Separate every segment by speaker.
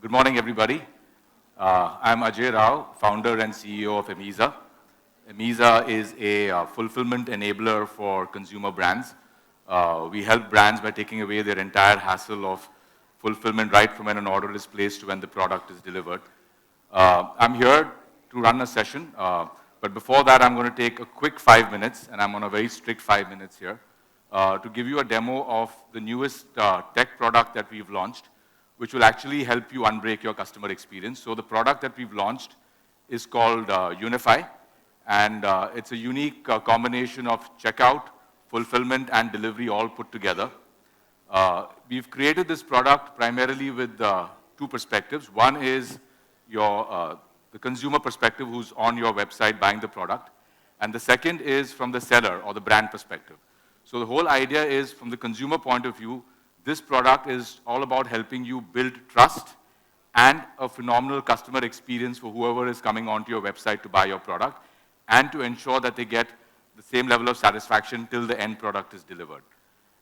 Speaker 1: Good morning, everybody. I'm Ajay Rao, founder and CEO of Emiza. Emiza is a fulfillment enabler for consumer brands. We help brands by taking away their entire hassle of fulfillment right from when an order is placed to when the product is delivered. I'm here to run a session, but before that, I'm going to take a quick 5 minutes, and I'm on a very strict 5 minutes here, to give you a demo of the newest tech product that we've launched, which will actually help you unbreak your customer experience. So the product that we've launched is called Unify, and it's a unique combination of checkout, fulfillment, and delivery all put together. We've created this product primarily with two perspectives. One is the consumer perspective who's on your website buying the product, and the second is from the seller or the brand perspective. So the whole idea is, from the consumer point of view, this product is all about helping you build trust and a phenomenal customer experience for whoever is coming onto your website to buy your product, and to ensure that they get the same level of satisfaction till the end product is delivered.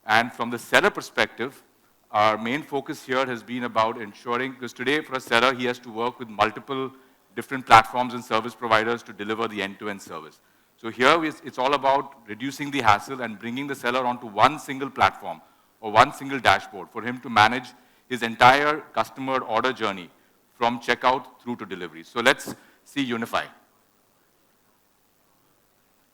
Speaker 1: And from the seller perspective, our main focus here has been about ensuring, because today for a seller, he has to work with multiple different platforms and service providers to deliver the end-to-end service. So here it's all about reducing the hassle and bringing the seller onto one single platform or one single dashboard for him to manage his entire customer order journey from checkout through to delivery. So let's see Unify.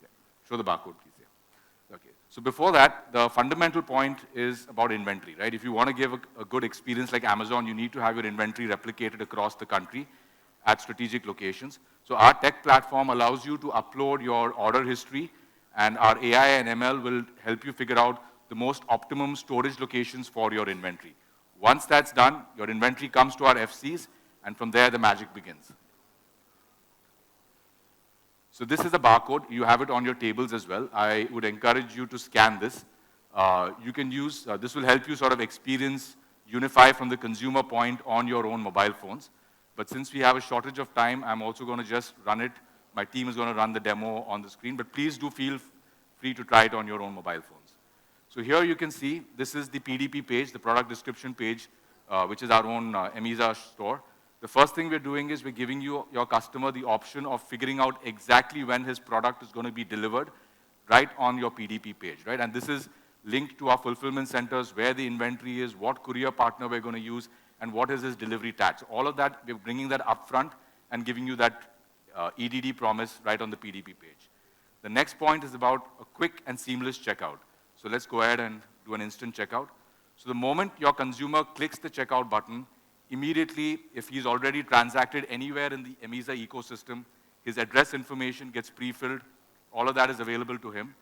Speaker 1: Yeah. Show the barcode, please. Yeah. Okay. So before that, the fundamental point is about inventory, right? If you want to give a good experience like Amazon, you need to have your inventory replicated across the country at strategic locations. So our tech platform allows you to upload your order history, and our AI and ML will help you figure out the most optimum storage locations for your inventory. Once that's done, your inventory comes to our FCs, and from there the magic begins. So this is a barcode. You have it on your tables as well. I would encourage you to scan this. You can use, this will help you sort of experience Unify from the consumer point on your own mobile phones. But since we have a shortage of time, I'm also going to just run it. My team is going to run the demo on the screen, but please do feel free to try it on your own mobile phones. So here you can see, this is the PDP page, the product description page, which is our own Emiza store. The first thing we're doing is we're giving your customer the option of figuring out exactly when his product is going to be delivered right on your PDP page, right? And this is linked to our fulfillment centers, where the inventory is, what courier partner we're going to use, and what is his delivery tag. So all of that, we're bringing that up front and giving you that EDD promise right on the PDP page. The next point is about a quick and seamless checkout. So let's go ahead and do an instant checkout. So the moment your consumer clicks the checkout button, immediately, if he's already transacted anywhere in the Emiza ecosystem, his address information gets pre-filled. All of that is available to him.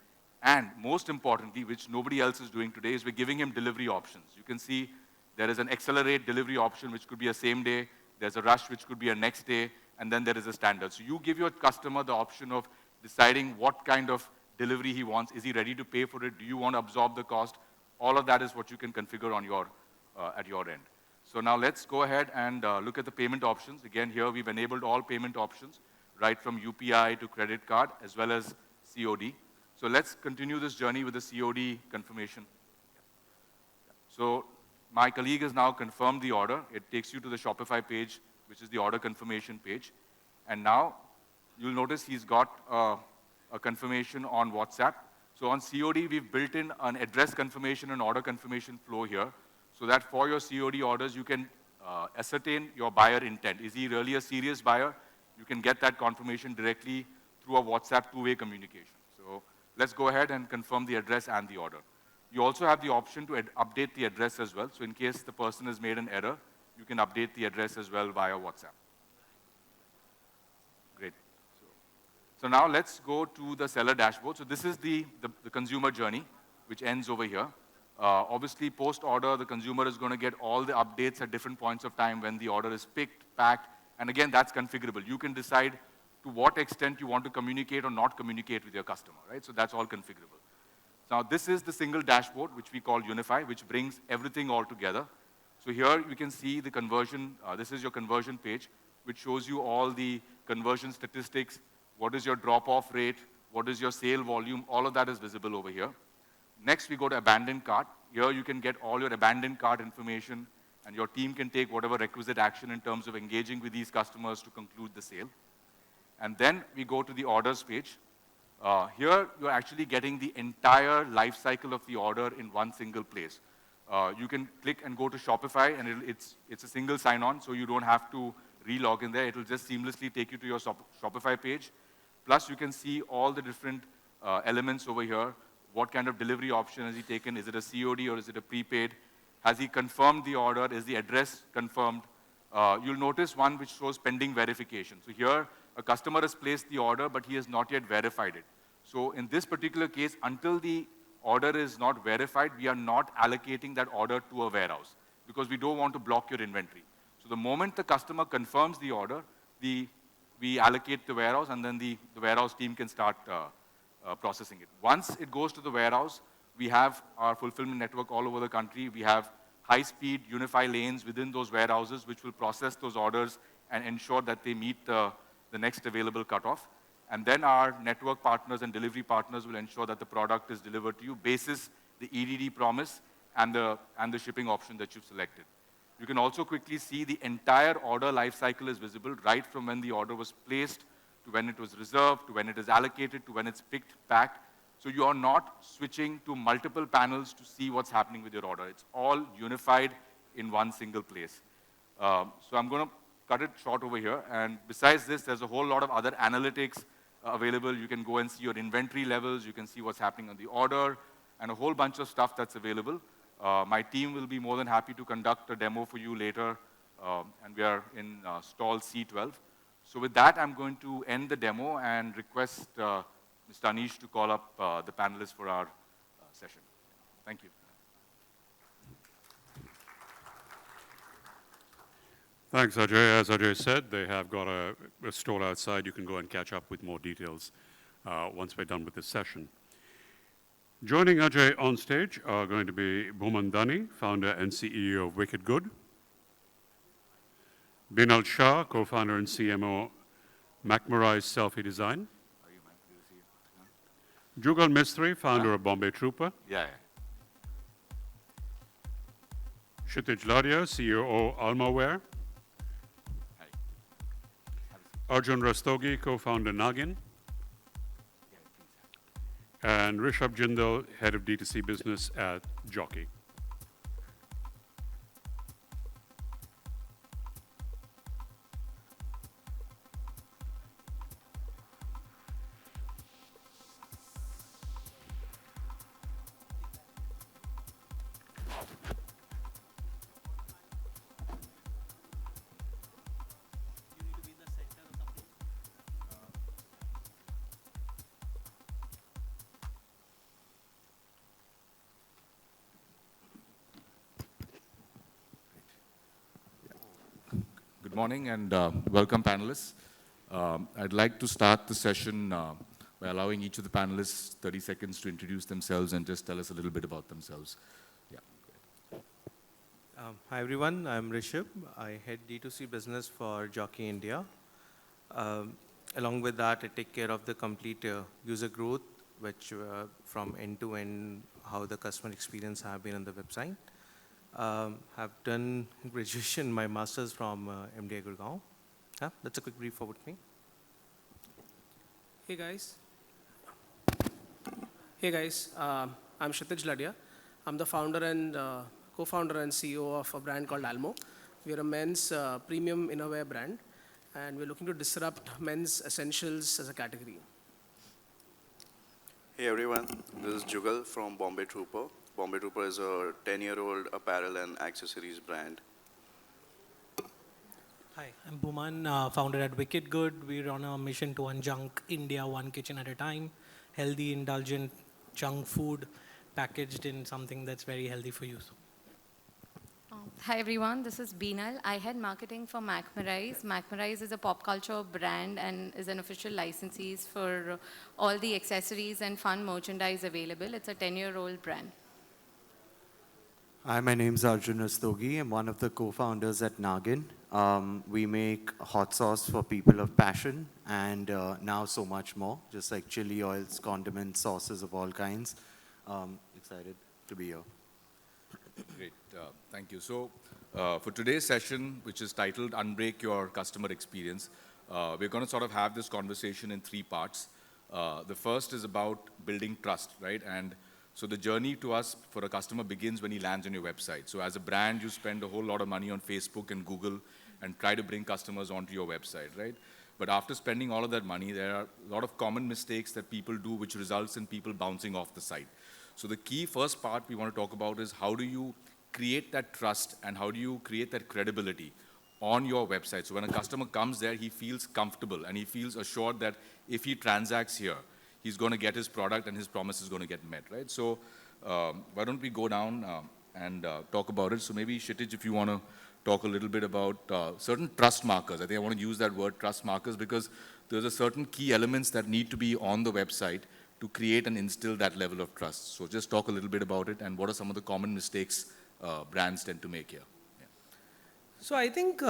Speaker 1: And most importantly, which nobody else is doing today, is we're giving him delivery options. You can see there is an accelerate delivery option, which could be a same day. There's a rush, which could be a next day. And then there is a standard. So you give your customer the option of deciding what kind of delivery he wants. Is he ready to pay for it? Do you want to absorb the cost? All of that is what you can configure on at your end. So now let's go ahead and look at the payment options. Again, here we've enabled all payment options, right from UPI to credit card, as well as COD. So let's continue this journey with the COD confirmation. So my colleague has now confirmed the order. It takes you to the Shopify page, which is the order confirmation page. And now you'll notice he's got a confirmation on WhatsApp. So on COD, we've built in an address confirmation and order confirmation flow here, so that for your COD orders, you can ascertain your buyer intent. Is he really a serious buyer? You can get that confirmation directly through a WhatsApp two-way communication. So let's go ahead and confirm the address and the order. You also have the option to update the address as well. So in case the person has made an error, you can update the address as well via WhatsApp. Great. So now let's go to the seller dashboard. So this is the consumer journey, which ends over here. Obviously, post-order, the consumer is going to get all the updates at different points of time when the order is picked, packed, and again, that's configurable. You can decide to what extent you want to communicate or not communicate with your customer, right? So that's all configurable. Now, this is the single dashboard, which we call Unify, which brings everything all together. So here you can see the conversion. This is your conversion page, which shows you all the conversion statistics. What is your drop-off rate? What is your sale volume? All of that is visible over here. Next, we go to abandoned cart. Here you can get all your abandoned cart information and your team can take whatever requisite action in terms of engaging with these customers to conclude the sale. And then we go to the orders page. Here, you're actually getting the entire life cycle of the order in one single place. You can click and go to Shopify, and it's a single sign-on, so you don't have to re-log in there. It'll just seamlessly take you to your Shopify page. Plus, you can see all the different elements over here. What kind of delivery option has he taken? Is it a COD or is it a prepaid? Has he confirmed the order? Is the address confirmed? You'll notice one which shows pending verification. So here, a customer has placed the order, but he has not yet verified it. So in this particular case, until the order is not verified, we are not allocating that order to a warehouse because we don't want to block your inventory. So the moment the customer confirms the order, we allocate the warehouse, and then the warehouse team can start processing it. Once it goes to the warehouse, we have our fulfillment network all over the country. We have high-speed unified lanes within those warehouses which will process those orders and ensure that they meet the next available cutoff. And then our network partners and delivery partners will ensure that the product is delivered to you basis the EDD promise and the shipping option that you've selected. You can also quickly see the entire order life cycle is visible right from when the order was placed to when it was reserved, to when it is allocated, to when it's picked, packed. So you are not switching to multiple panels to see what's happening with your order. It's all unified in one single place. So I'm going to cut it short over here. And besides this, there's a whole lot of other analytics available. You can go and see your inventory levels. You can see what's happening on the order and a whole bunch of stuff that's available. My team will be more than happy to conduct a demo for you later. And we are in stall C12. So with that, I'm going to end the demo and request Mr. Anish to call up the panelists for our session. Thank you.
Speaker 2: Thanks, Ajay. As Ajay said, they have got a stall outside. You can go and catch up with more details once we're done with this session. Joining Ajay on stage are going to be Bhuman Dani, founder and CEO of WickedGud. Binal Shah, co-founder and CMO, Macmerise Celfie Design. Jugal Mistry, founder of Bombay Trooper.
Speaker 1: Yeah.
Speaker 2: Kshitij, Ladia, CEO Almo.
Speaker 1: Hi.
Speaker 2: Arjun Rastogi, co-founder Naagin. And Rishabh Jindal, head of D2C business at Jockey.
Speaker 1: Good morning and welcome panelists. I'd like to start the session by allowing each of the panelists 30 seconds to introduce themselves and just tell us a little bit about themselves. Yeah.
Speaker 3: Hi everyone, I'm Rishabh. I head D2C business for Jockey India. Along with that, I take care of the complete user growth, which from end to end, how the customer experience have been on the website. Have done graduation, my master's from MDI Gurgaon. Yeah, that's a quick brief about me.
Speaker 4: Hey guys, I'm Kshitij Ladia. I'm the founder and co-founder and CEO of a brand called Almo. We're a men's premium innerwear brand, and we're looking to disrupt men's essentials as a category.
Speaker 5: Hey everyone, this is Jugal from Bombay Trooper. Bombay Trooper is a 10-year-old apparel and accessories brand.
Speaker 6: Hi, I'm Bhuman, founder at WickedGud. We're on a mission to unjunk India one kitchen at a time. Healthy, indulgent junk food packaged in something that's very healthy for you.
Speaker 7: Hi everyone, this is Binal. I head marketing for Macmerise. Macmerise is a pop culture brand and is an official licensee for all the accessories and fun merchandise available. It's a 10-year-old brand.
Speaker 8: Hi, my name's Arjun Rastogi. I'm one of the co-founders at Naagin. We make hot sauce for people of passion and now so much more, just like chili oils, condiments, sauces of all kinds. Excited to be here.
Speaker 1: Great, thank you. So For today's session, which is titled Unbreak Your Customer Experience, we're going to sort of have this conversation in three parts. The first is about building trust, right? And so the journey to us for a customer begins when he lands on your website. So as a brand, you spend a whole lot of money on Facebook and Google and try to bring customers onto your website, right? But after spending all of that money, there are a lot of common mistakes that people do which results in people bouncing off the site. So the key first part we want to talk about is how do you create that trust and how do you create that credibility on your website. So when a customer comes there, he feels comfortable and he feels assured that if he transacts here, he's going to get his product and his promise is going to get met, right? So why don't we go down and talk about it. So maybe Kshitij, if you want to talk a little bit about certain trust markers. I think I want to use that word trust markers because there's a certain key elements that need to be on the website to create and instill that level of trust. So just talk a little bit about it and what are some of the common mistakes brands tend to make here. Yeah.
Speaker 4: So I think,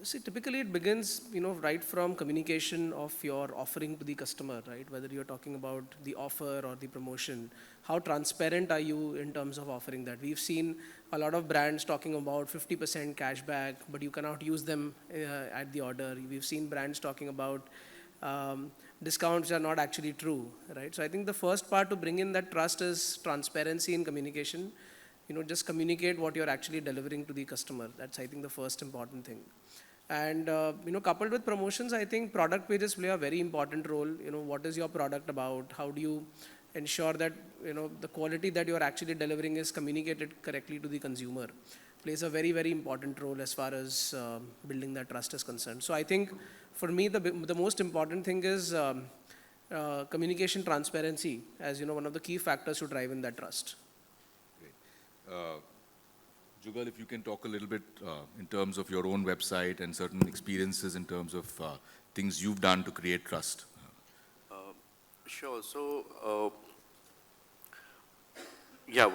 Speaker 4: see, typically it begins, right from communication of your offering to the customer, right? Whether you're talking about the offer or the promotion, how transparent are you in terms of offering that? We've seen a lot of brands talking about 50% cashback, but you cannot use them at the order. We've seen brands talking about discounts are not actually true, right? So I think the first part to bring in that trust is transparency in communication. Just communicate what you're actually delivering to the customer. That's, I think, the first important thing. And, coupled with promotions, I think product pages play a very important role. What is your product about? How do you ensure that, the quality that you're actually delivering is communicated correctly to the consumer? Plays a very, very important role as far as building that trust is concerned. So I think, for me, the most important thing is communication transparency as, one of the key factors to drive in that trust.
Speaker 1: Jugal, if you can talk a little bit in terms of your own website and certain experiences in terms of things you've done to create trust.
Speaker 5: Sure. So, yeah,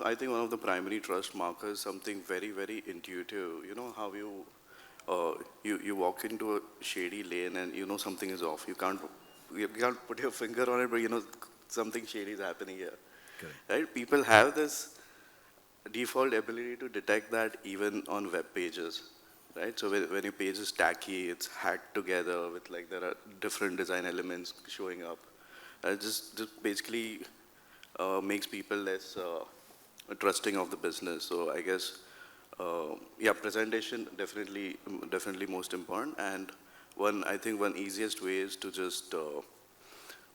Speaker 5: I think one of the primary trust markers, something very, very intuitive. You know how you walk into a shady lane and something is off. You can't put your finger on it, but something shady is happening here.
Speaker 1: Correct.
Speaker 5: Right? People have this default ability to detect that even on web pages, right? So when your page is tacky, it's hacked together with there are different design elements showing up. Just basically makes people less trusting of the business. So I guess, yeah, presentation definitely most important. And I think one easiest way is to just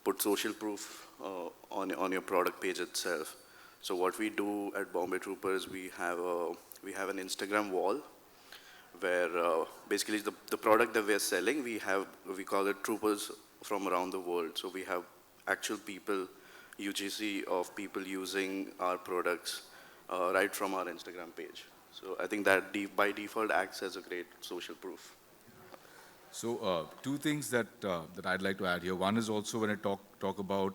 Speaker 5: put social proof on your product page itself. So what we do at Bombay Troopers, we have an Instagram wall where basically the product that we're selling, we call it Troopers from around the world. So we have actual people, UGC of people using our products right from our Instagram page. So I think that by default acts as a great social proof.
Speaker 1: So two things that I'd like to add here. One is also when I talk about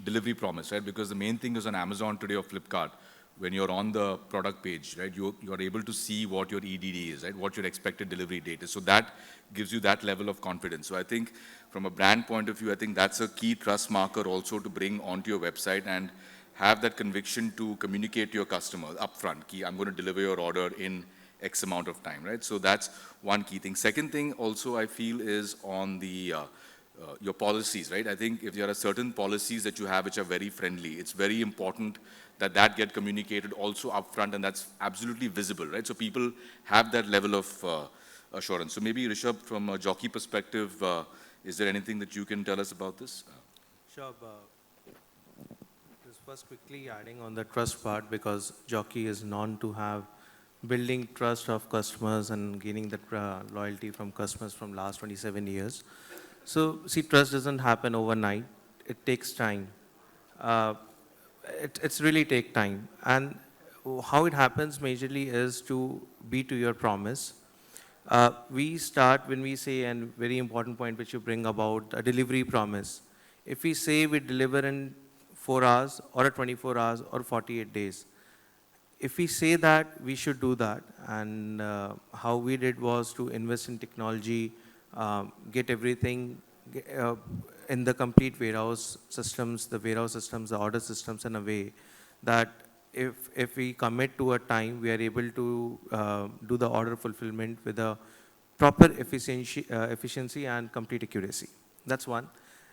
Speaker 1: delivery promise, right? Because the main thing is on Amazon today or Flipkart, when you're on the product page, right, you're able to see what your EDD is, right? What your expected delivery date is. So that gives you that level of confidence. So I think from a brand point of view, I think that's a key trust marker also to bring onto your website and have that conviction to communicate to your customer upfront, key, I'm going to deliver your order in X amount of time, right? So that's one key thing. Second thing also I feel is on the your policies, right? I think if there are certain policies that you have which are very friendly, it's very important that get communicated also upfront and that's absolutely visible, right? So people have that level of assurance. So maybe Rishabh, from a jockey perspective, is there anything that you can tell us about this?
Speaker 3: Sure. Just first quickly adding on the trust part, because jockey is known to have building trust of customers and gaining that loyalty from customers from last 27 years. So, see, trust doesn't happen overnight. It takes time. It's really take time. And how it happens majorly is to be to your promise. We start when we say, and very important point which you bring about, a delivery promise. If we say we deliver in 4 hours or 24 hours or 48 days, if we say that, we should do that. And how we did was to invest in technology, get everything in the complete warehouse systems, the order systems in a way that if we commit to a time, we are able to do the order fulfillment with a proper efficiency and complete accuracy. That's one.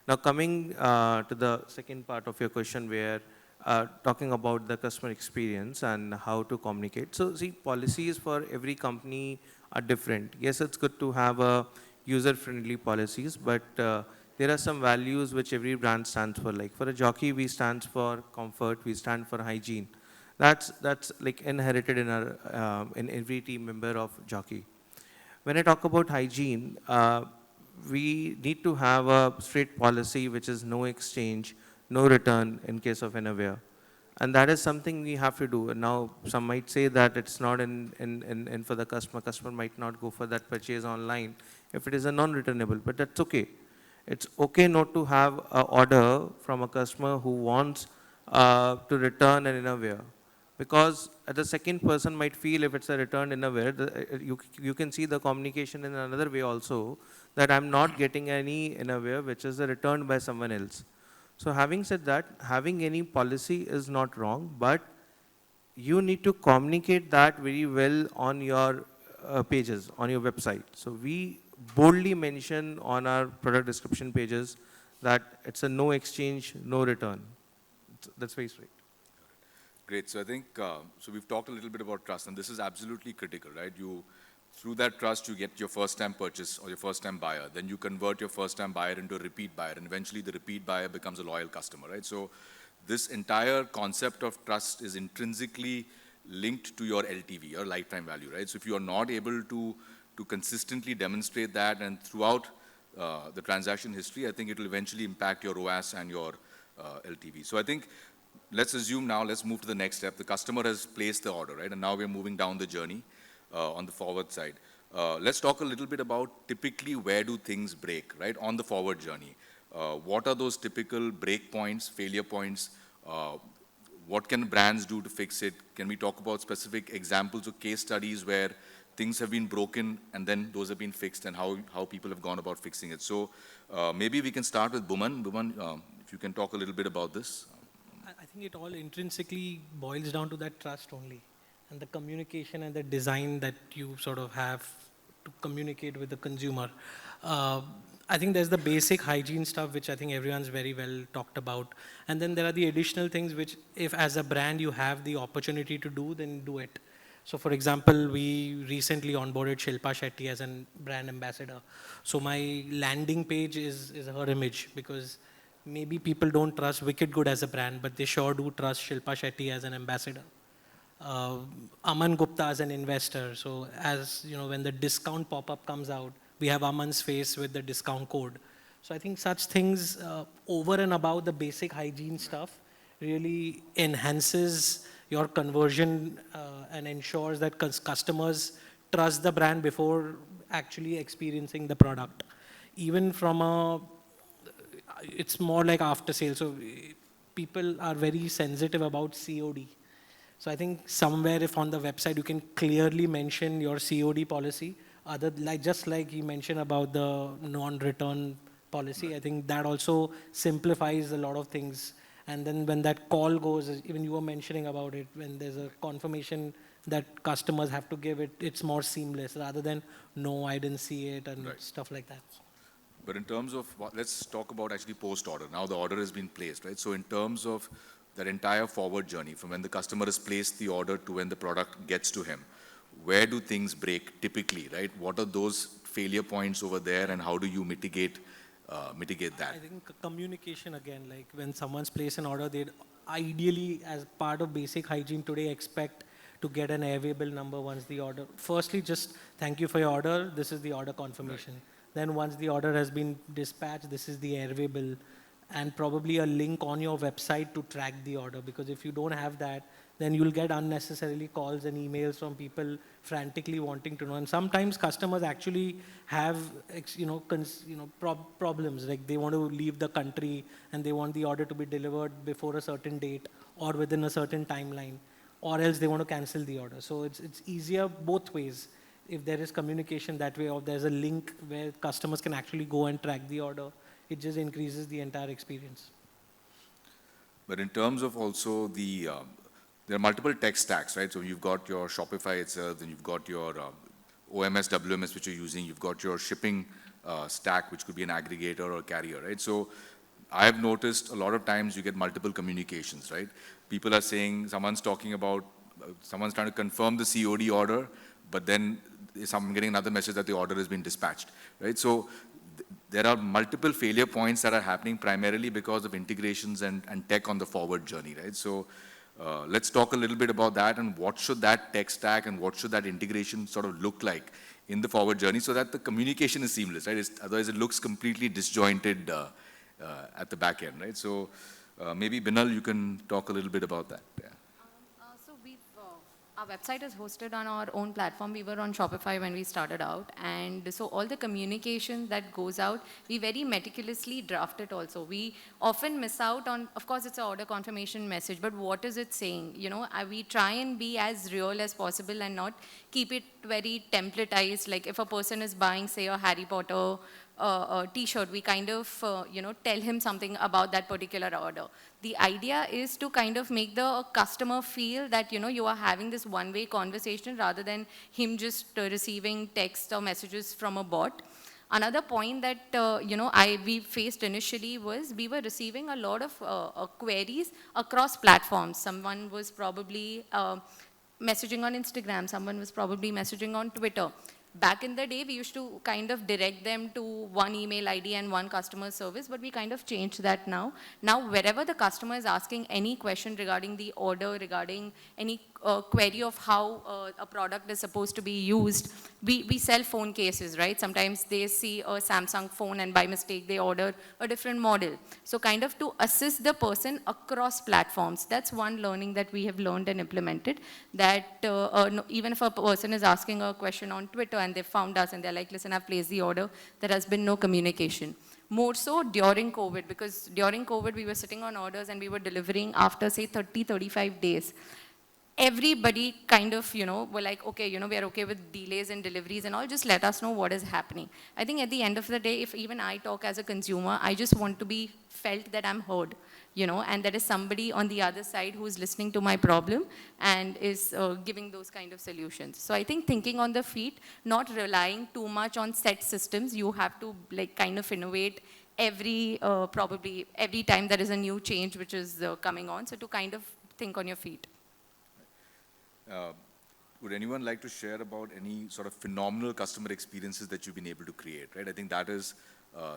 Speaker 3: Now coming to the second part of your question, where talking about the customer experience and how to communicate. So see, policies for every company are different. Yes, it's good to have a user-friendly policies, but there are some values which every brand stands for. Like for a jockey, we stand for comfort, we stand for hygiene. That's like inherited in our in every team member of jockey. When I talk about hygiene, we need to have a straight policy which is no exchange, no return in case of unaware. And that is something we have to do. And now some might say that it's not in for the customer. Customer might not go for that purchase online if it is a non-returnable, but that's okay. It's okay not to have an order from a customer who wants to return an unaware. Because the second person might feel if it's a return unaware, you can see the communication in another way also, that I'm not getting any unaware which is returned by someone else. So having said that, having any policy is not wrong, but you need to communicate that very well on your pages, on your website. So we boldly mention on our product description pages that it's a no exchange, no return. That's very straight.
Speaker 1: Great. So I think, so we've talked a little bit about trust, and this is absolutely critical, right? Through that trust, you get your first-time purchase or your first-time buyer. Then you convert your first-time buyer into a repeat buyer, and eventually the repeat buyer becomes a loyal customer, right? So this entire concept of trust is intrinsically linked to your LTV, your lifetime value, right? So if you are not able to consistently demonstrate that and throughout the transaction history, I think it will eventually impact your ROAS and your LTV. So I think, let's assume now, let's move to the next step. The customer has placed the order, right? And now we're moving down the journey on the forward side. Let's talk a little bit about typically where do things break, right? On the forward journey. What are those typical break points, failure points? What can brands do to fix it? Can we talk about specific examples of case studies where things have been broken and then those have been fixed, and how people have gone about fixing it? So maybe we can start with Bhuman. Bhuman, if you can talk a little bit about this.
Speaker 6: I think it all intrinsically boils down to that trust only, and the communication and the design that you sort of have to communicate with the consumer. I think there's the basic hygiene stuff, which I think everyone's very well talked about. And then there are the additional things which, if as a brand you have the opportunity to do, then do it. So for example, we recently onboarded Shilpa Shetty as a brand ambassador. So my landing page is her image, because maybe people don't trust WickedGud as a brand, but they sure do trust Shilpa Shetty as an ambassador. Aman Gupta as an investor. So as you know, when the discount pop-up comes out, we have Aman's face with the discount code. So I think such things over and above the basic hygiene stuff really enhances your conversion and ensures that customers trust the brand before actually experiencing the product. Even from it's more like after sale. So people are very sensitive about COD. So I think somewhere if on the website you can clearly mention your COD policy, just like you mentioned about the non-return policy, I think that also simplifies a lot of things. And then when that call goes, even you were mentioning about it, when there's a confirmation that customers have to give it, it's more seamless rather than, no, I didn't see it and stuff like that.
Speaker 1: But in terms of, let's talk about actually post-order. Now the order has been placed, right? So in terms of that entire forward journey, from when the customer has placed the order to when the product gets to him, where do things break typically, right? What are those failure points over there, and how do you mitigate that?
Speaker 6: I think communication again, like when someone's placed an order, they'd ideally, as part of basic hygiene today, expect to get an airway bill number once the order. Firstly, just thank you for your order. This is the order confirmation. Right. Then once the order has been dispatched, this is the airway bill, and probably a link on your website to track the order. Because if you don't have that, then you'll get unnecessarily calls and emails from people frantically wanting to know. And sometimes customers actually have, problems. Like they want to leave the country and they want the order to be delivered before a certain date or within a certain timeline, or else they want to cancel the order. So it's easier both ways. If there is communication that way, or there's a link where customers can actually go and track the order, it just increases the entire experience.
Speaker 1: But in terms of also the there are multiple tech stacks, right? So you've got your Shopify itself, then you've got your OMS, WMS, which you're using. You've got your shipping stack, which could be an aggregator or a carrier, right? So I've noticed a lot of times you get multiple communications, right? People are saying, someone's talking about, someone's trying to confirm the COD order, but then I'm getting another message that the order has been dispatched, right? So there are multiple failure points that are happening primarily because of integrations and tech on the forward journey, right? So let's talk a little bit about that and what should that tech stack and what should that integration sort of look like in the forward journey so that the communication is seamless, right? Otherwise it looks completely disjointed at the back end, right? So maybe Binal, you can talk a little bit about that. Yeah.
Speaker 7: So our website is hosted on our own platform. We were on Shopify when we started out. And so all the communication that goes out, we very meticulously draft it also. We often miss out on, of course, it's an order confirmation message, but what is it saying? You know, we try and be as real as possible and not keep it very templatized. Like if a person is buying, say, a Harry Potter t-shirt, we kind of, tell him something about that particular order. The idea is to kind of make the customer feel that, you are having this one-way conversation rather than him just receiving text or messages from a bot. Another point that, we faced initially was we were receiving a lot of queries across platforms. Someone was probably messaging on Instagram, someone was probably messaging on Twitter. Back in the day, we used to kind of direct them to one email ID and one customer service, but we kind of changed that now. Now, wherever the customer is asking any question regarding the order, regarding any query of how a product is supposed to be used, we sell phone cases, right? Sometimes they see a Samsung phone and by mistake they order a different model. So kind of to assist the person across platforms, that's one learning that we have learned and implemented, that even if a person is asking a question on Twitter and they found us and they're like, listen, I've placed the order, there has been no communication. More so during COVID, because during COVID we were sitting on orders and we were delivering after say 30, 35 days. Everybody kind of, were like, okay, we are okay with delays in deliveries and all, just let us know what is happening. I think at the end of the day, if even I talk as a consumer, I just want to be felt that I'm heard, and there is somebody on the other side who's listening to my problem and is giving those kind of solutions. So I think thinking on the feet, not relying too much on set systems, you have to like kind of innovate probably every time there is a new change which is coming on. So to kind of think on your feet.
Speaker 1: Would anyone like to share about any sort of phenomenal customer experiences that you've been able to create, right? I think that is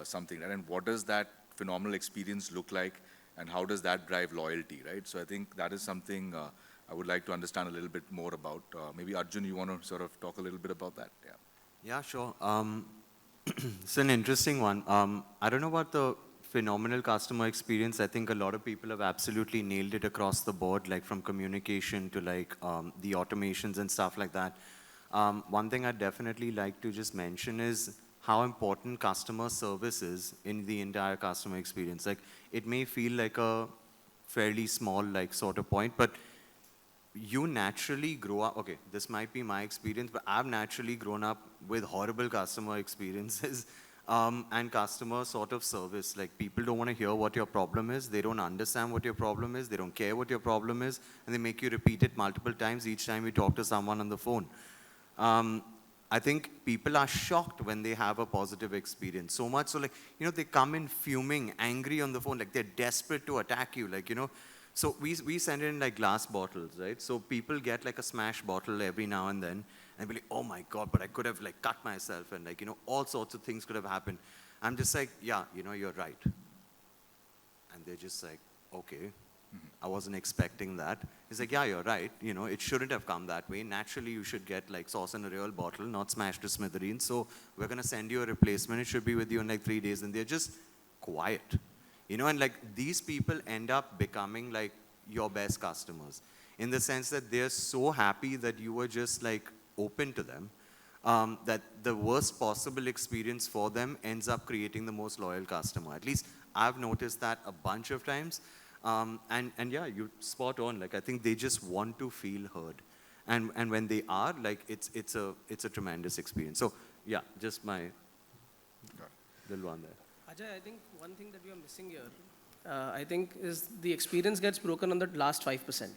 Speaker 1: something, right? And what does that phenomenal experience look like and how does that drive loyalty, right? So I think that is something I would like to understand a little bit more about. Maybe Arjun, you want to sort of talk a little bit about that? Yeah.
Speaker 8: Yeah, sure. It's an interesting one. I don't know about the phenomenal customer experience. I think a lot of people have absolutely nailed it across the board, like from communication to like the automations and stuff like that. One thing I'd definitely like to just mention is how important customer service is in the entire customer experience. Like it may feel like a fairly small like sort of point, but you naturally grow up, okay, this might be my experience, but I've naturally grown up with horrible customer experiences. And customer sort of service, like people don't want to hear what your problem is, they don't understand what your problem is, they don't care what your problem is, and they make you repeat it multiple times each time you talk to someone on the phone. I think people are shocked when they have a positive experience, so much so like, they come in fuming, angry on the phone, like they're desperate to attack you, like, so we send in like glass bottles, right? So people get like a smash bottle every now and then, and be like, oh my God, but I could have like cut myself and like, all sorts of things could have happened. I'm just like, yeah, you're right. And they're just like, okay, I wasn't expecting that. He's like, yeah, you're right. It shouldn't have come that way. Naturally, you should get like sauce in a real bottle, not smashed to smithereens. So we're going to send you a replacement. It should be with you in like 3 days. And they're just quiet. And like these people end up becoming like your best customers in the sense that they're so happy that you were just like open to them, that the worst possible experience for them ends up creating the most loyal customer. At least I've noticed that a bunch of times. And yeah, you spot on. Like I think they just want to feel heard. And when they are, like it's a tremendous experience. So yeah, just my little one there.
Speaker 4: Ajay, I think one thing that we are missing here, I think, is the experience gets broken on the last 5%.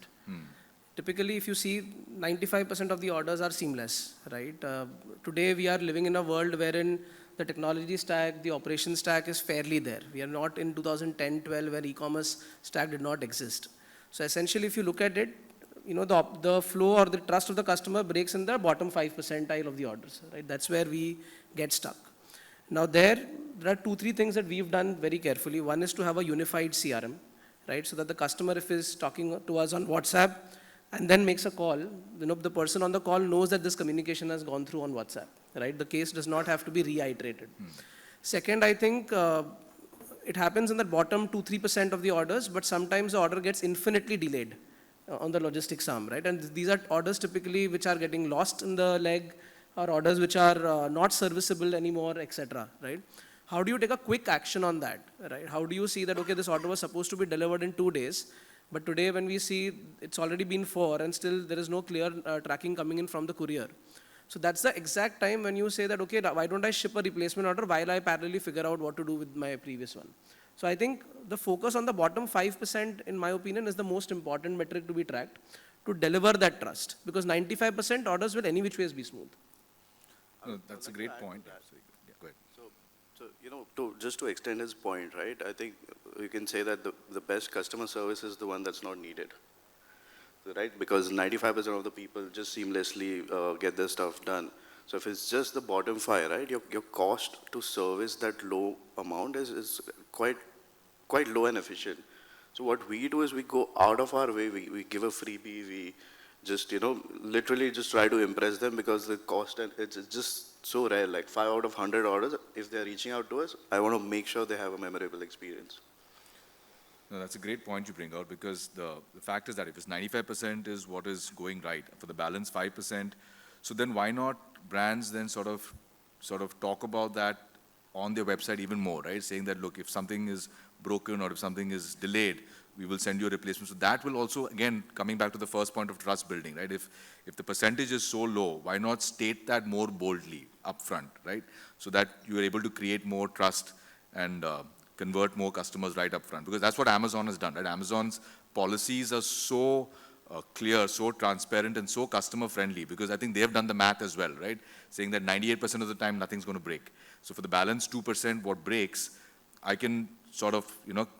Speaker 4: typically if you see 95% of the orders are seamless, right? Today we are living in a world wherein the technology stack, the operation stack is fairly there. We are not in 2010-12 where e-commerce stack did not exist. So essentially if you look at it, the flow or the trust of the customer breaks in the bottom 5 percentile of the orders, right? That's where we get stuck. Now there are 2-3 things that we've done very carefully. One is to have a unified CRM, right? So that the customer, if is talking to us on WhatsApp and then makes a call, the person on the call knows that this communication has gone through on WhatsApp, right? The case does not have to be reiterated. Second, I think it happens in the bottom 2-3% of the orders, but sometimes the order gets infinitely delayed on the logistics arm, right? And these are orders typically which are getting lost in the leg, or orders which are not serviceable anymore, etc., right? How do you take a quick action on that, right? How do you see that, okay, this order was supposed to be delivered in 2 days, but today when we see it's already been 4 and still there is no clear tracking coming in from the courier. So that's the exact time when you say that, okay, why don't I ship a replacement order while I parallelly figure out what to do with my previous one? So I think the focus on the bottom 5%, in my opinion, is the most important metric to be tracked to deliver that trust, because 95% orders will any which ways be smooth.
Speaker 1: That's a great point. Yeah, go ahead.
Speaker 5: So just to extend his point, right, I think we can say that the best customer service is the one that's not needed, right? Because 95% of the people just seamlessly get their stuff done. So if it's just the bottom 5, right, your cost to service that low amount is quite low and efficient. So what we do is we go out of our way, we give a freebie, we just, literally just try to impress them, because the cost, and it's just so rare, like 5 out of 100 orders, if they're reaching out to us, I want to make sure they have a memorable experience.
Speaker 1: No, that's a great point you bring out, because the fact is that if it's 95% is what is going right, for the balance 5%, so then why not brands then sort of talk about that on their website even more, right? Saying that, look, if something is broken or if something is delayed, we will send you a replacement. So that will also, again, coming back to the first point of trust building, right? If the percentage is so low, why not state that more boldly upfront, right? So that you are able to create more trust and convert more customers right up front. Because that's what Amazon has done, right? Amazon's policies are so clear, so transparent, and so customer friendly, because I think they have done the math as well, right? Saying that 98% of the time nothing's going to break. So for the balance 2%, what breaks, I can sort of,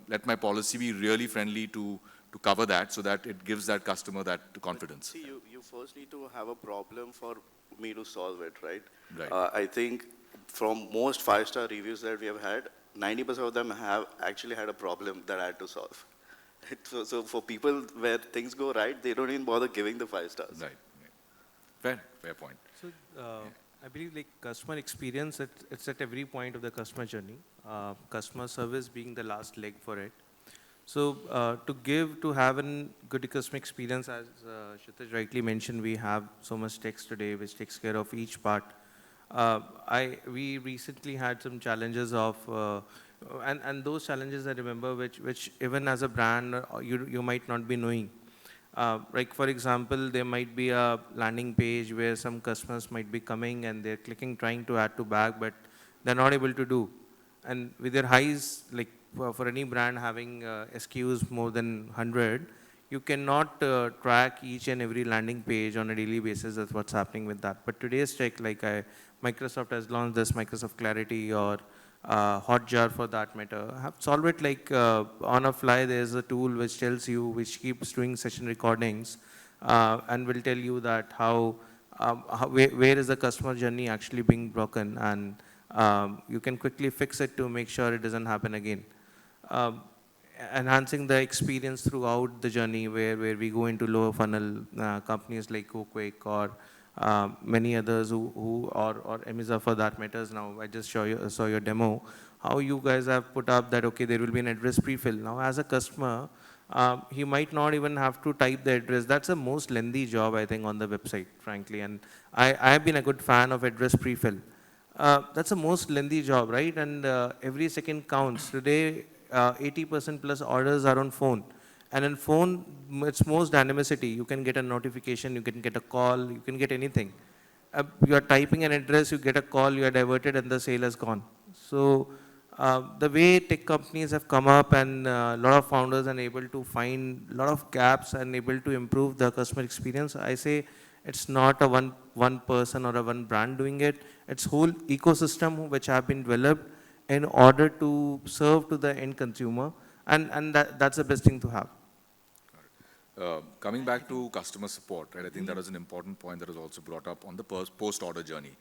Speaker 1: let my policy be really friendly to cover that, so that it gives that customer that confidence.
Speaker 5: See, you first need to have a problem for me to solve it, right?
Speaker 1: Right.
Speaker 5: I think from most 5-star reviews that we have had, 90% of them have actually had a problem that I had to solve. So for people where things go right, they don't even bother giving the 5 stars.
Speaker 1: Right. Fair point.
Speaker 3: So I believe like customer experience, it's at every point of the customer journey. Customer service being the last leg for it. So to have a good customer experience, as Kshitij rightly mentioned, we have so much text today which takes care of each part. We recently had some challenges of, and those challenges I remember, which even as a brand you might not be knowing. Like for example, there might be a landing page where some customers might be coming and they're trying to add to bag, but they're not able to do. And with their highs, like for any brand having SKUs more than 100, you cannot track each and every landing page on a daily basis. That's what's happening with that. But today's tech, like Microsoft has launched this Microsoft Clarity, or Hotjar for that matter, have solved it like on a fly. There's a tool which tells you, which keeps doing session recordings and will tell you that where is the customer journey actually being broken, and you can quickly fix it to make sure it doesn't happen again. Enhancing the experience throughout the journey, where we go into lower funnel companies like GoQuick or many others or Emiza for that matters. Now I just saw your demo, how you guys have put up that, okay, there will be an address prefill. Now as a customer, he might not even have to type the address. That's the most lengthy job, I think, on the website, frankly. And I have been a good fan of address prefill. That's the most lengthy job, right? And every second counts. Today, 80% plus orders are on phone. And in phone, it's most dynamicity. You can get a notification, you can get a call, you can get anything. You are typing an address, you get a call, you are diverted, and the sale is gone. So The way tech companies have come up and a lot of founders are able to find a lot of gaps and able to improve the customer experience, I say it's not a one person or a one brand doing it. It's whole ecosystem which have been developed in order to serve to the end consumer, and that's the best thing to have.
Speaker 1: Coming back to customer support, right? I think that was an important point that was also brought up on the post-order journey.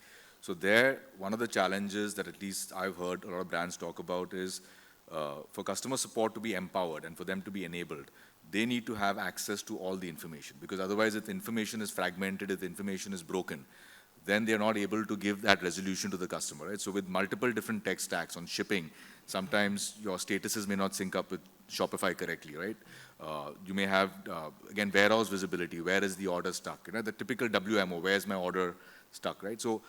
Speaker 1: So there, one of the challenges that at least I've heard a lot of brands talk about is for customer support to be empowered and for them to be enabled, they need to have access to all the information, because otherwise if the information is fragmented, if the information is broken, then they're not able to give that resolution to the customer, right? So with multiple different tech stacks on shipping, sometimes your statuses may not sync up with Shopify correctly, right? You may have, again, warehouse visibility. Where is the order stuck? You know, the typical WMO, where's my order stuck, right? So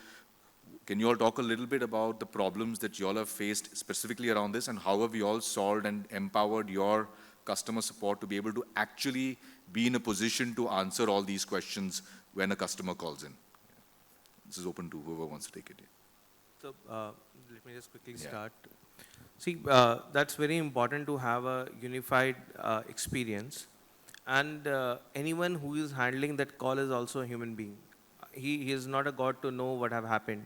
Speaker 1: can you all talk a little bit about the problems that you all have faced specifically around this, and how have you all solved and empowered your customer support to be able to actually be in a position to answer all these questions when a customer calls in? This is open to whoever wants to take it.
Speaker 3: So let me just quickly start. See, that's very important to have a unified experience, and anyone who is handling that call is also a human being. He is not a god to know what have happened.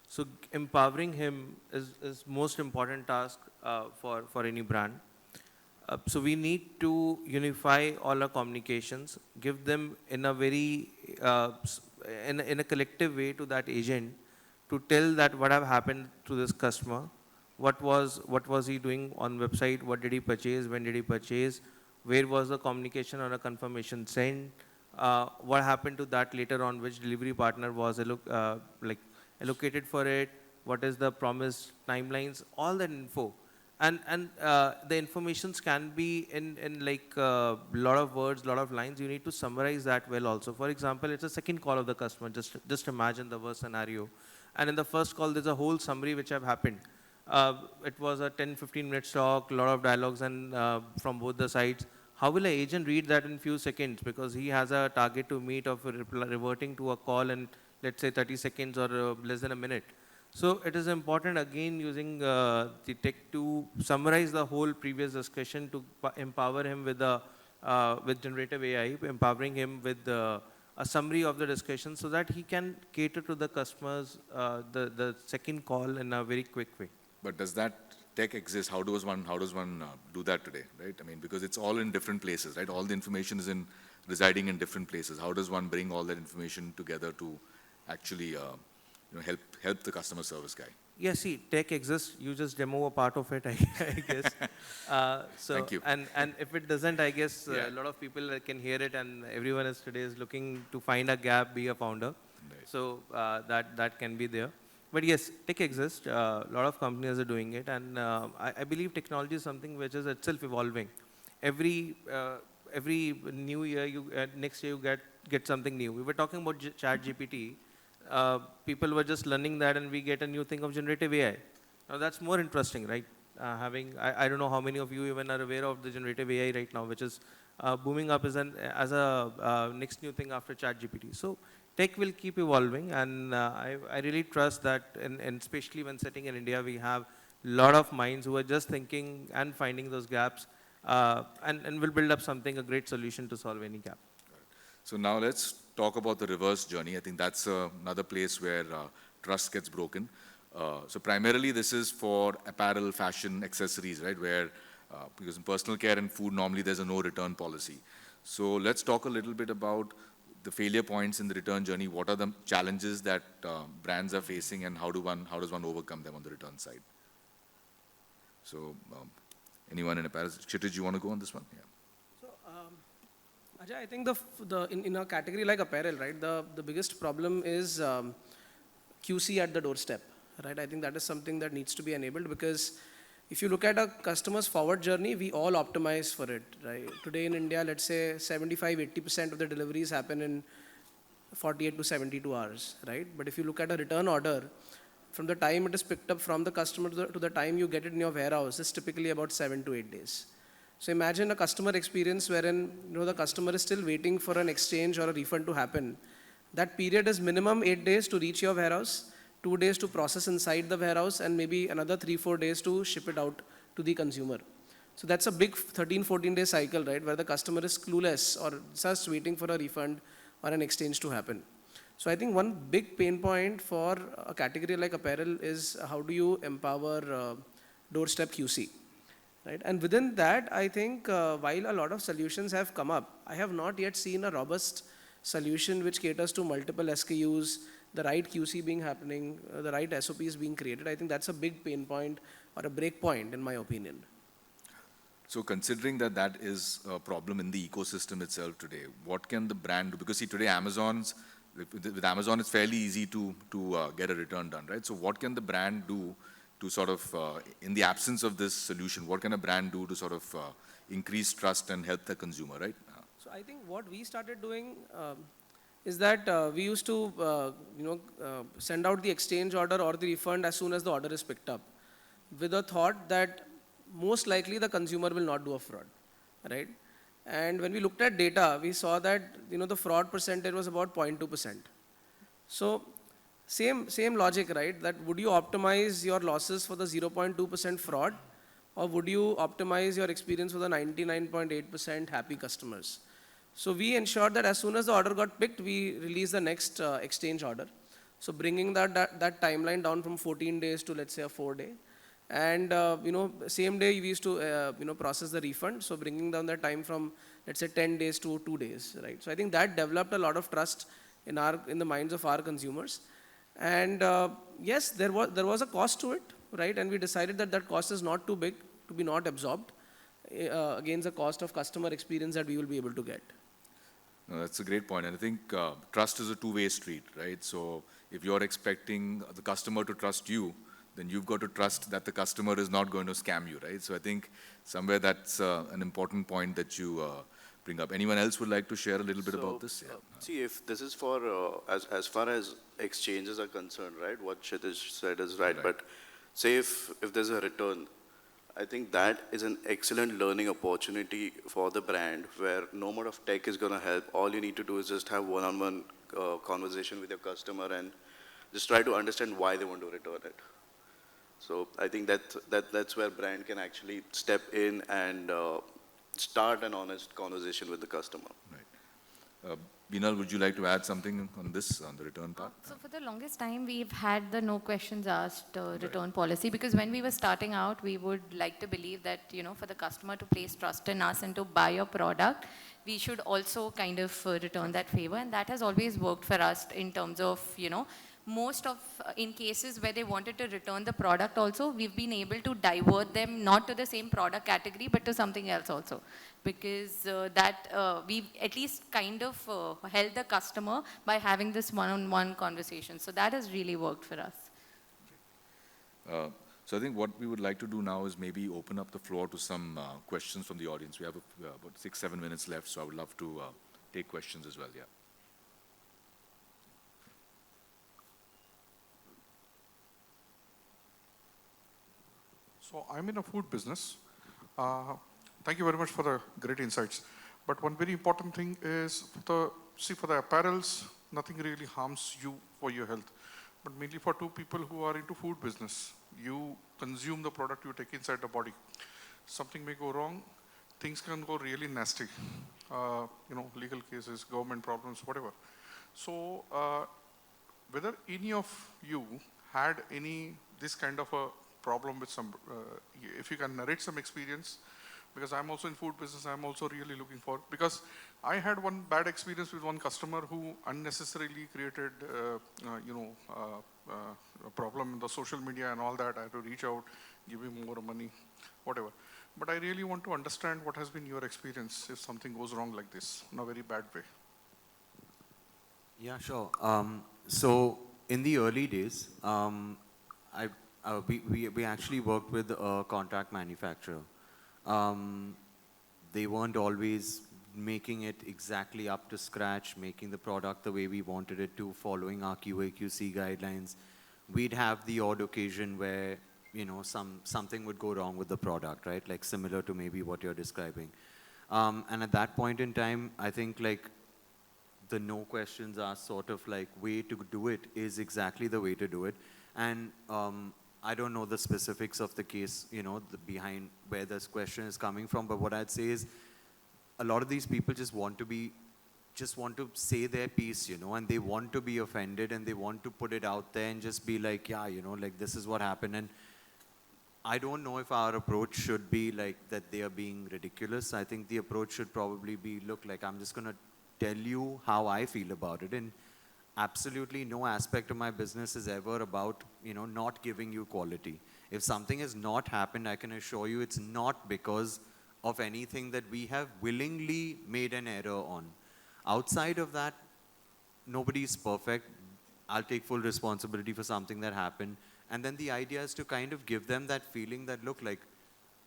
Speaker 3: So empowering him is most important task for any brand. So we need to unify all our communications, give them in a very, in a collective way to that agent to tell that what have happened to this customer, what was he doing on website, what did he purchase, when did he purchase, where was the communication or a confirmation sent, what happened to that later on, which delivery partner was allocated for it, what is the promised timelines, all that info. And the informations can be in like a lot of words, lot of lines. You need to summarize that well also. For example, it's a second call of the customer. Just imagine the worst scenario. And in the first call, there's a whole summary which have happened. It was a 10-15 minute talk, a lot of dialogues and from both the sides. How will an agent read that in few seconds? Because he has a target to meet of reverting to a call in, let's say, 30 seconds or less than a minute. So it is important, again, using the tech to summarize the whole previous discussion, to empower him with generative AI, empowering him with a summary of the discussion so that he can cater to the customers the second call in a very quick way.
Speaker 1: But does that tech exist? How does one do that today, right? I mean, because it's all in different places, right? All the information is residing in different places. How does one bring all that information together to actually help the customer service guy?
Speaker 3: Yeah, see, tech exists. You just demo a part of it, I guess.
Speaker 1: Thank you.
Speaker 3: And if it doesn't, I guess a lot of people can hear it, and everyone today is looking to find a gap, be a founder.
Speaker 1: Right.
Speaker 3: So that can be there. But yes, tech exists. A lot of companies are doing it, and I believe technology is something which is itself evolving. Every new year, next year you get something new. We were talking about ChatGPT. People were just learning that, and we get a new thing of generative AI. Now that's more interesting, right? I don't know how many of you even are aware of the generative AI right now, which is booming up as a next new thing after ChatGPT. So tech will keep evolving, and I really trust that, and especially when sitting in India, we have a lot of minds who are just thinking and finding those gaps, and will build up a great solution to solve any gap.
Speaker 1: So now let's talk about the reverse journey. I think that's another place where trust gets broken. So primarily this is for apparel, fashion, accessories, right? Where, because in personal care and food, normally there's a no return policy. So let's talk a little bit about the failure points in the return journey. What are the challenges that brands are facing, and how does one overcome them on the return side? So anyone in apparel? Kshitij, you want to go on this one? Yeah.
Speaker 4: Ajay, I think in a category like apparel, right, the biggest problem is QC at the doorstep, right? I think that is something that needs to be enabled, because if you look at a customer's forward journey, we all optimize for it, right? Today in India, let's say 75-80% of the deliveries happen in 48 to 72 hours, right? But if you look at a return order, from the time it is picked up from the customer to the time you get it in your warehouse, is typically about 7 to 8 days. So imagine a customer experience wherein the customer is still waiting for an exchange or a refund to happen. That period is minimum 8 days to reach your warehouse, 2 days to process inside the warehouse, and maybe another 3-4 days to ship it out to the consumer. So that's a big 13-14 day cycle, right, where the customer is clueless or just waiting for a refund or an exchange to happen. So I think one big pain point for a category like apparel is how do you empower doorstep QC, right? And within that, I think while a lot of solutions have come up, I have not yet seen a robust solution which caters to multiple SKUs, the right QC being happening, the right SOPs being created. I think that's a big pain point or a break point in my opinion.
Speaker 1: So considering that that is a problem in the ecosystem itself today, what can the brand do? Because see, today with Amazon, it's fairly easy to get a return done, right? So what can the brand do to sort of, in the absence of this solution, what can a brand do to sort of increase trust and help the consumer, right?
Speaker 4: So I think what we started doing is that we used to, send out the exchange order or the refund as soon as the order is picked up, with a thought that most likely the consumer will not do a fraud, right? And when we looked at data, we saw that the fraud percentage was about 0.2%. So same logic, right? That would you optimize your losses for the 0.2% fraud, or would you optimize your experience for the 99.8% happy customers? So we ensured that as soon as the order got picked, we released the next exchange order. So bringing that timeline down from 14 days to, let's say, a 4-day. And same day we used to process the refund. So bringing down the time from, let's say, 10 days to 2 days, right? So I think that developed a lot of trust in the minds of our consumers. And yes, there was a cost to it, right? And we decided that cost is not too big to be not absorbed against the cost of customer experience that we will be able to get.
Speaker 1: No, that's a great point. And I think trust is a two-way street, right? So if you're expecting the customer to trust you, then you've got to trust that the customer is not going to scam you, right? So I think somewhere that's an important point that you bring up. Anyone else would like to share a little bit about this? Yeah.
Speaker 5: See, if this is for, as far as exchanges are concerned, right, what Kshitij said is right. But say if there's a return, I think that is an excellent learning opportunity for the brand where no amount of tech is going to help. All you need to do is just have one-on-one conversation with your customer and just try to understand why they want to return it. So I think that's where brand can actually step in and start an honest conversation with the customer.
Speaker 1: Right. Binal, would you like to add something on this, on the return part?
Speaker 7: So for the longest time, we've had the no questions asked return policy, because when we were starting out, we would like to believe that, for the customer to place trust in us and to buy a product, we should also kind of return that favor. And that has always worked for us in terms of, most of, in cases where they wanted to return the product also, we've been able to divert them not to the same product category, but to something else also. Because we've at least kind of held the customer by having this one-on-one conversation. So that has really worked for us.
Speaker 1: So I think what we would like to do now is maybe open up the floor to some questions from the audience. We have about 6-7 minutes left, so I would love to take questions as well, yeah.
Speaker 9: So I'm in a food business. Thank you very much for the great insights. But one very important thing is, for the apparels, nothing really harms you for your health. But mainly for two people who are into food business, you consume the product you take inside the body. Something may go wrong, things can go really nasty. Legal cases, government problems, whatever. So whether any of you had this kind of a problem with some, if you can narrate some experience, because I'm also in food business, I'm also really looking for, because I had one bad experience with one customer who unnecessarily created, a problem in the social media and all that. I had to reach out, give him more money, whatever. But I really want to understand what has been your experience if something goes wrong like this in a very bad way.
Speaker 8: Yeah, sure. So in the early days, we actually worked with a contract manufacturer. They weren't always making it exactly up to scratch, making the product the way we wanted it to, following our QA/QC guidelines. We'd have the odd occasion where, something would go wrong with the product, right? Like similar to maybe what you're describing. And at that point in time, I think the no questions asked sort of like way to do it is exactly the way to do it. And I don't know the specifics of the case, behind where this question is coming from, but what I'd say is a lot of these people just want to say their piece, and they want to be offended and they want to put it out there and just be like, yeah, like this is what happened. And I don't know if our approach should be like that they are being ridiculous. I think the approach should probably be, look, like I'm just going to tell you how I feel about it. And absolutely no aspect of my business is ever about, not giving you quality. If something has not happened, I can assure you it's not because of anything that we have willingly made an error on. Outside of that, nobody is perfect. I'll take full responsibility for something that happened. And then the idea is to kind of give them that feeling that, look, like,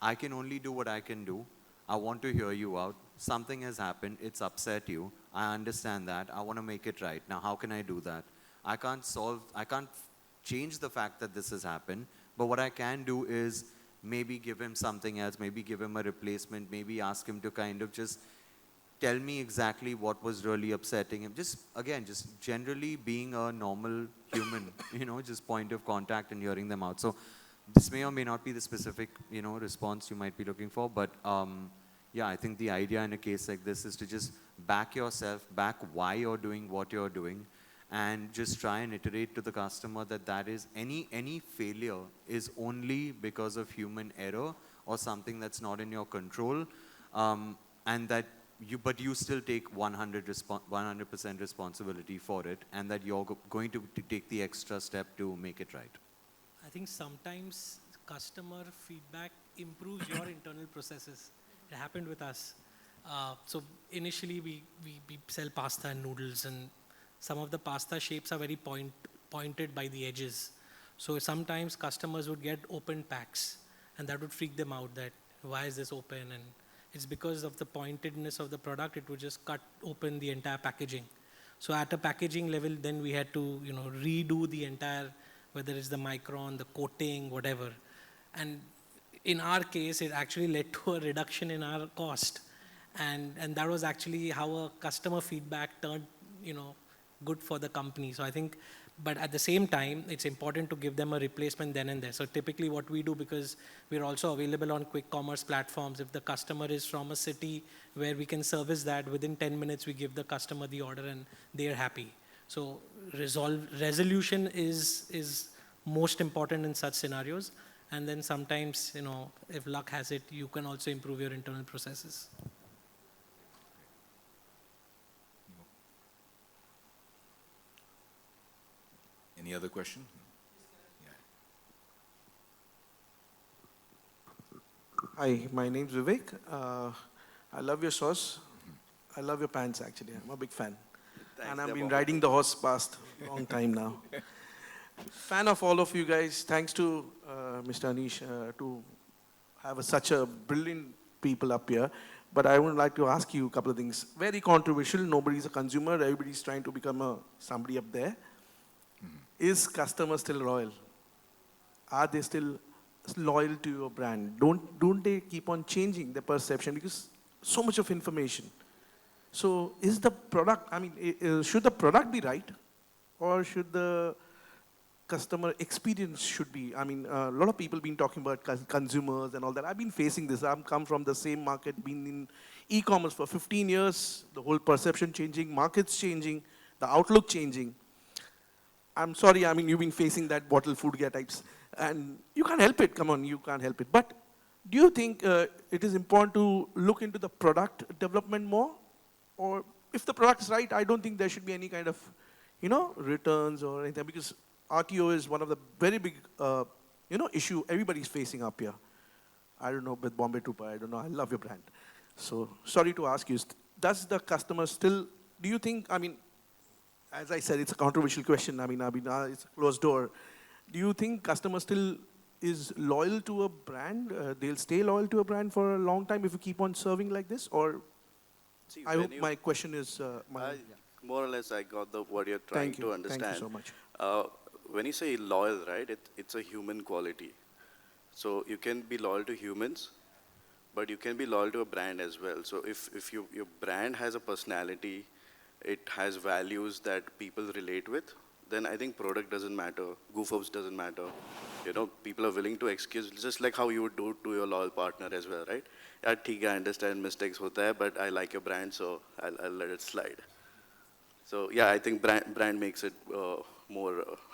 Speaker 8: I can only do what I can do. I want to hear you out. Something has happened. It's upset you. I understand that. I want to make it right. Now, how can I do that? I can't change the fact that this has happened. But what I can do is maybe give him something else, maybe give him a replacement, maybe ask him to kind of just tell me exactly what was really upsetting him. Just generally being a normal human, just point of contact and hearing them out. So this may or may not be the specific, response you might be looking for, but yeah, I think the idea in a case like this is to just back yourself, back why you're doing what you're doing, and just try and iterate to the customer that is any failure is only because of human error or something that's not in your control, and that but you still take 100% responsibility for it, and that you're going to take the extra step to make it right.
Speaker 6: I think sometimes customer feedback improves your internal processes. It happened with us. So initially we sell pasta and noodles, and some of the pasta shapes are very pointed by the edges. So sometimes customers would get open packs, and that would freak them out, that why is this open? And it's because of the pointedness of the product. It would just cut open the entire packaging. So at a packaging level, then we had to redo the entire, whether it's the micron, the coating, whatever. And in our case, it actually led to a reduction in our cost. And that was actually how a customer feedback turned, good for the company. So I think, but at the same time, it's important to give them a replacement then and there. So typically what we do, because we're also available on quick commerce platforms, if the customer is from a city where we can service that, within 10 minutes, we give the customer the order and they're happy. So resolution is most important in such scenarios. And then sometimes, if luck has it, you can also improve your internal processes.
Speaker 10: Any other question?
Speaker 11: Hi, my name's Vivek. I love your sauce. I love your pants, actually. I'm a big fan.
Speaker 5: Thanks,
Speaker 11: and I've been riding the horse past a long time now. Fan of all of you guys. Thanks to Mr. Anish to have such a brilliant people up here. But I would like to ask you a couple of things. Very controversial. Nobody's a consumer. Everybody's trying to become somebody up there. Is customer still loyal? Are they still loyal to your brand? Don't they keep on changing their perception, because so much of information. So is the product, should the product be right, or should the customer experience should be? A lot of people been talking about consumers and all that. I've been facing this. I've come from the same market, been in e-commerce for 15 years, the whole perception changing, markets changing, the outlook changing. I'm sorry, you've been facing that bottle food gear types. And you can't help it, come on, you can't help it. But do you think it is important to look into the product development more? Or if the product is right, I don't think there should be any kind of, returns or anything, because RTO is one of the very big, issue everybody's facing up here. I don't know, with Bombay Tupa, I don't know, I love your brand. So sorry to ask you, does the customer still, do you think, as I said, it's a controversial question. It's a closed door. Do you think customer still is loyal to a brand? They'll stay loyal to a brand for a long time if you keep on serving like this? Or I hope my question is...
Speaker 5: more or less, I got what you're trying to understand.
Speaker 11: Thank you so much.
Speaker 5: When you say loyal, right, it's a human quality. So you can be loyal to humans, but you can be loyal to a brand as well. So if your brand has a personality, it has values that people relate with, then I think product doesn't matter, goof-ups doesn't matter. You know, people are willing to excuse, just like how you would do to your loyal partner as well, right? Yeah, ठीक है, I understand mistakes होता है, but I like your brand, so I'll let it slide. So yeah, I think brand makes it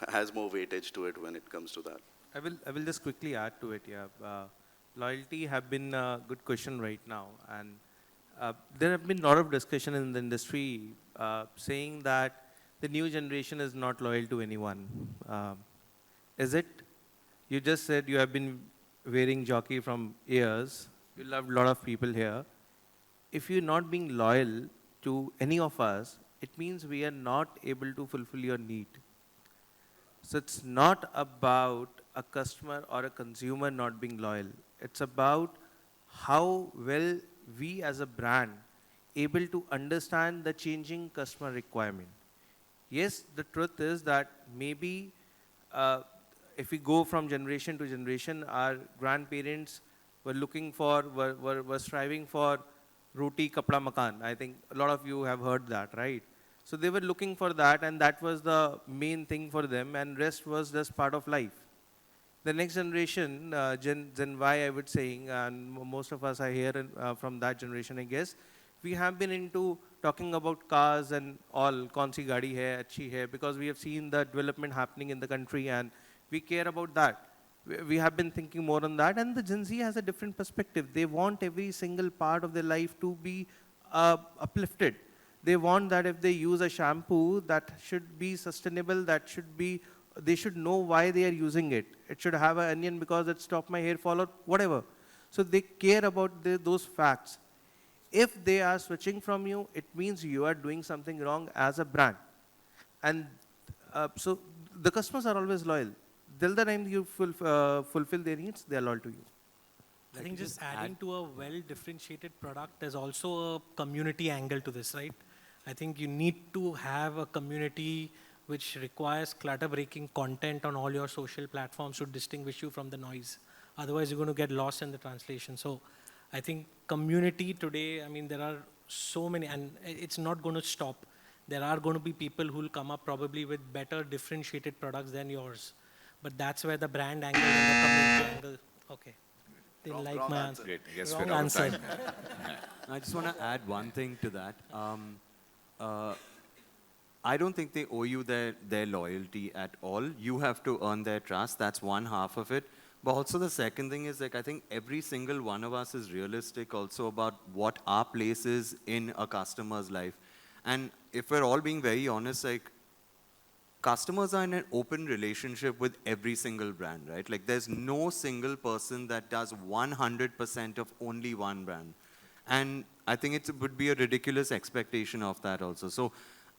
Speaker 5: has more weightage to it when it comes to that.
Speaker 3: I will just quickly add to it, yeah. Loyalty have been a good question right now, and there have been a lot of discussion in the industry saying that the new generation is not loyal to anyone. Is it? You just said you have been wearing jockey from years. You love a lot of people here. If you're not being loyal to any of us, it means we are not able to fulfill your need. So it's not about a customer or a consumer not being loyal. It's about how well we as a brand able to understand the changing customer requirement. Yes, the truth is that maybe if we go from generation to generation, our grandparents were looking for, were striving for roti, kapda, makan. I think a lot of you have heard that, right? So they were looking for that, and that was the main thing for them, and rest was just part of life. The next generation, Gen Y, I would say, and most of us are here from that generation, I guess, we have been into talking about cars and all, kaun si gaadi hai, achhi hai, because we have seen the development happening in the country and we care about that. We have been thinking more on that, and the Gen Z has a different perspective. They want every single part of their life to be uplifted. They want that if they use a shampoo, that should be sustainable, that should be, they should know why they are using it. It should have an onion because it stopped my hair fall or whatever. So they care about those facts. If they are switching from you, it means you are doing something wrong as a brand. And so the customers are always loyal. Till the time you fulfill their needs, they are loyal to you.
Speaker 6: I think just adding to a well-differentiated product, there's also a community angle to this, right? I think you need to have a community which requires clutter-breaking content on all your social platforms to distinguish you from the noise. Otherwise, you're going to get lost in the translation. So I think community today, I mean, there are so many, and it's not going to stop. There are going to be people who will come up probably with better differentiated products than yours. But that's where the brand angle and the community angle, okay. Didn't like my answer.
Speaker 10: Great. I guess
Speaker 6: Wrong
Speaker 10: we're out of
Speaker 6: answer.
Speaker 10: time.
Speaker 8: I just want to add one thing to that. I don't think they owe you their loyalty at all. You have to earn their trust. That's one half of it. But also the second thing is, like, I think every single one of us is realistic also about what our place is in a customer's life. And if we're all being very honest, like, customers are in an open relationship with every single brand, right? Like, there's no single person that does 100% of only one brand. And I think it would be a ridiculous expectation of that also. So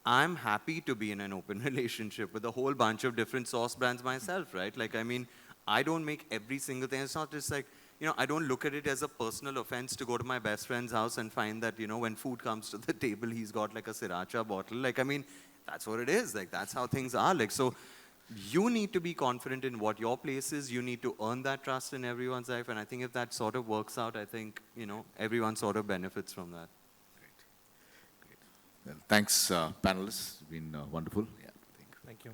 Speaker 8: I'm happy to be in an open relationship with a whole bunch of different sauce brands myself, right? Like, I mean, I don't make every single thing. It's not just like, you know, I don't look at it as a personal offense to go to my best friend's house and find that, you know, when food comes to the table, he's got like a sriracha bottle. Like, I mean, that's what it is. Like, that's how things are. Like, so you need to be confident in what your place is. You need to earn that trust in everyone's life. And I think if that sort of works out, I think, you know, everyone sort of benefits from that.
Speaker 10: Great. Well, thanks, panelists. It's been wonderful. Yeah,
Speaker 3: Thank you.